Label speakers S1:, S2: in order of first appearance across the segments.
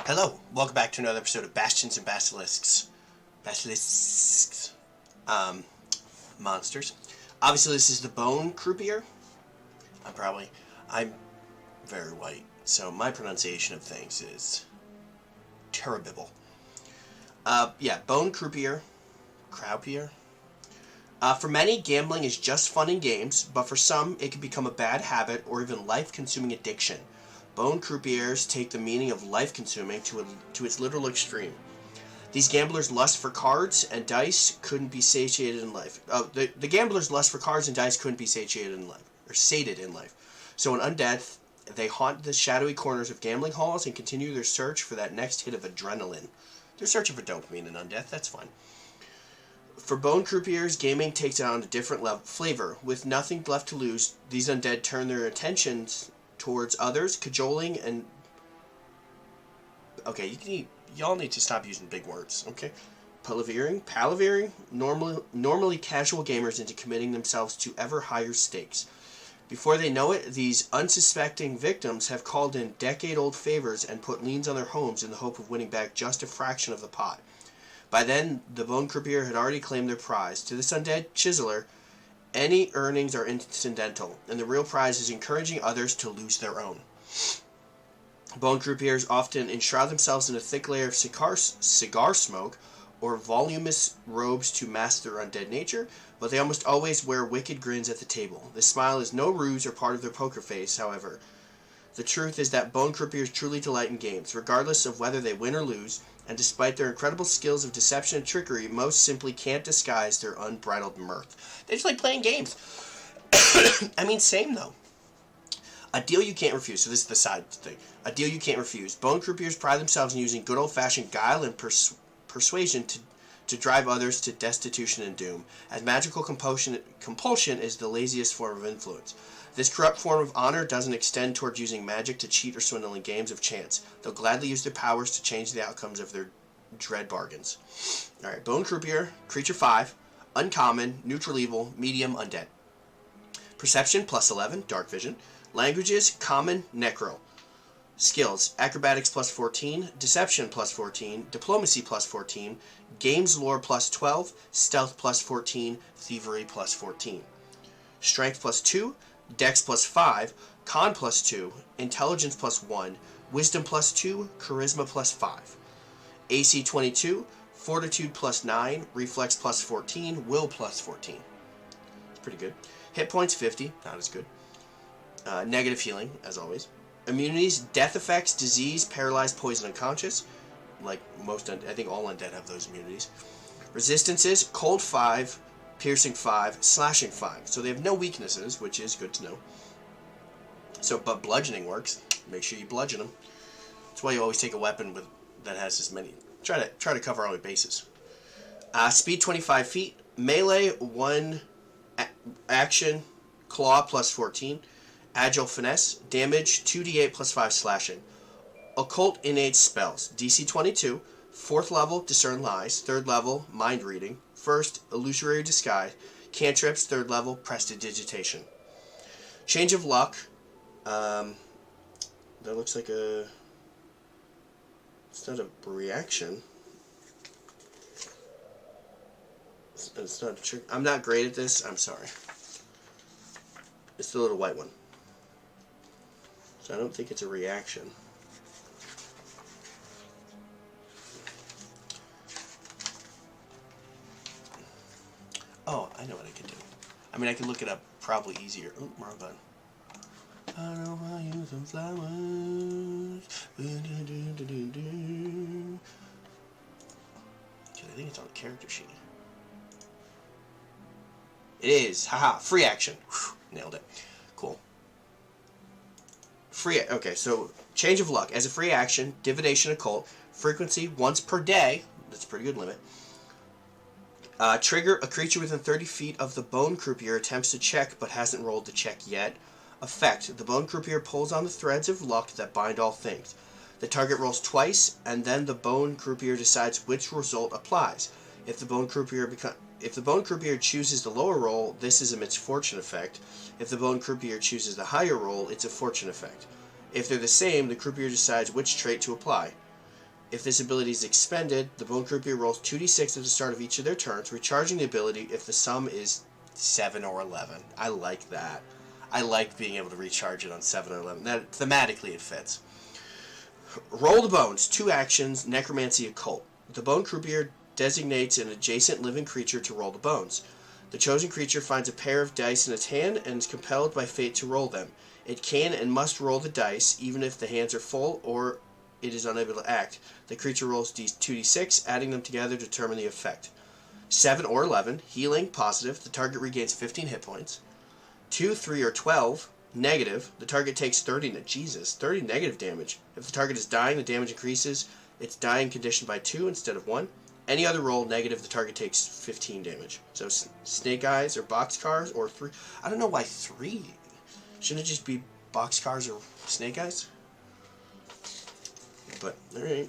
S1: Hello, welcome back to another episode of Bastions and Basilisks. Um, Monsters. Obviously, this is the Bone Croupier. I'm very white, so my pronunciation of things is terrible. Bone Croupier. Croupier. For many, gambling is just fun and games, but for some, it can become a bad habit or even life-consuming addiction. Bone croupiers take the meaning of life-consuming to its literal extreme. These gamblers' lust for cards and dice couldn't be satiated in life. The gamblers' lust for cards and dice couldn't be satiated in life, or sated in life. So in undead, they haunt the shadowy corners of gambling halls and continue their search for that next hit of adrenaline. They're searching for dopamine in undeath, that's fine. For bone croupiers, gaming takes on a different flavor. With nothing left to lose, these undead turn their attentions towards others, cajoling and... Okay, y'all need to stop using big words, okay? Palavering, normally casual gamers into committing themselves to ever higher stakes. Before they know it, these unsuspecting victims have called in decade-old favors and put liens on their homes in the hope of winning back just a fraction of the pot. By then, the Bone Croupier had already claimed their prize. To this undead chiseler, any earnings are incidental, and the real prize is encouraging others to lose their own. Bone croupiers often enshroud themselves in a thick layer of cigar smoke or voluminous robes to mask their undead nature, but they almost always wear wicked grins at the table. This smile is no ruse or part of their poker face, however. The truth is that bone croupiers truly delight in games, regardless of whether they win or lose, and despite their incredible skills of deception and trickery, most simply can't disguise their unbridled mirth. They just like playing games. I mean, same though. A deal you can't refuse. So this is the side thing. A deal you can't refuse. Bone croupiers pride themselves in using good old-fashioned guile and persuasion to drive others to destitution and doom, as magical compulsion is the laziest form of influence. This corrupt form of honor doesn't extend toward using magic to cheat or swindle in games of chance. They'll gladly use their powers to change the outcomes of their dread bargains. Alright, Bone Croupier, Creature 5, Uncommon, Neutral Evil, Medium, Undead. Perception, plus 11, Dark Vision. Languages, Common, Necro. Skills, Acrobatics plus 14, Deception plus 14, Diplomacy plus 14, Games Lore plus 12, Stealth plus 14, Thievery plus 14. Strength plus 2, Dex plus 5, Con plus 2, Intelligence plus 1, Wisdom plus 2, Charisma plus 5. AC 22, Fortitude plus 9, Reflex plus 14, Will plus 14. It's pretty good. Hit points 50, not as good. Negative healing, as always. Immunities, death effects, disease, paralyzed, poison, unconscious. Like most, I think all undead have those immunities. Resistances, cold 5, piercing 5, slashing 5. So they have no weaknesses, which is good to know. So, but bludgeoning works. Make sure you bludgeon them. That's why you always take a weapon that has as many. Try to cover all your bases. Speed 25 feet, melee 1 action, claw plus 14. Agile Finesse, damage 2d8 plus 5 slashing. Occult Innate Spells, DC 22, 4th level, Discern Lies, 3rd level, Mind Reading, 1st, Illusory Disguise, Cantrips, 3rd level, Prestidigitation. Change of Luck, that looks like a... It's not a reaction. It's not a trick. I'm not great at this, I'm sorry. It's the little white one. So I don't think it's a reaction. Oh, I know what I can do. I mean, I can look it up probably easier. Oh, wrong button. I know I use some flowers. I think it's on the character sheet. It is. Haha. Free action. Whew, nailed it. Cool. Okay, so Change of Luck. As a free action, Divination Occult. Frequency once per day. That's a pretty good limit. Trigger, a creature within 30 feet of the Bone Croupier attempts to check but hasn't rolled the check yet. Effect, the Bone Croupier pulls on the threads of luck that bind all things. The target rolls twice, and then the Bone Croupier decides which result applies. If the Bone Croupier chooses the lower roll, this is a misfortune effect. If the Bone Croupier chooses the higher roll, it's a fortune effect. If they're the same, the Croupier decides which trait to apply. If this ability is expended, the Bone Croupier rolls 2d6 at the start of each of their turns, recharging the ability if the sum is 7 or 11. I like that. I like being able to recharge it on 7 or 11. That, thematically, it fits. Roll the Bones. 2 actions, Necromancy Occult. The Bone Croupier designates an adjacent living creature to roll the bones. The chosen creature finds a pair of dice in its hand and is compelled by fate to roll them. It can and must roll the dice, even if the hands are full or it is unable to act. The creature rolls 2d6, adding them together to determine the effect. 7 or 11, healing, positive, the target regains 15 hit points. 2, 3, or 12, negative, the target takes 30 negative damage. If the target is dying, the damage increases its dying condition by 2 instead of 1. Any other roll, negative, the target takes 15 damage. So snake eyes or boxcars or 3. I don't know why 3. Shouldn't it just be boxcars or snake eyes? But, alright.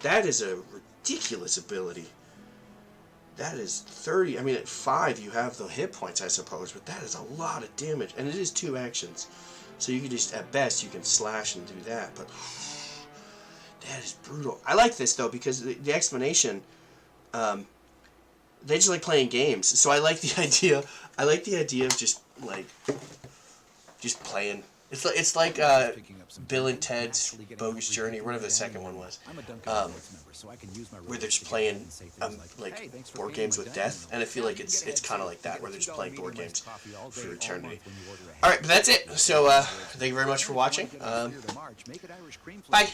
S1: That is a ridiculous ability. That is 30. I mean, at 5 you have the hit points, I suppose, but that is a lot of damage. And it is 2 actions. So you can just, at best, you can slash and do that. But that is brutal. I like this, though, because the explanation, they just like playing games. So I like the idea of just playing. It's like Bill and Ted's Bogus Journey, or whatever the second one was, where they're just playing like board games with death, and I feel like it's kind of like that, where they're just playing board games for eternity. All right, but that's it. So thank you very much for watching. Bye.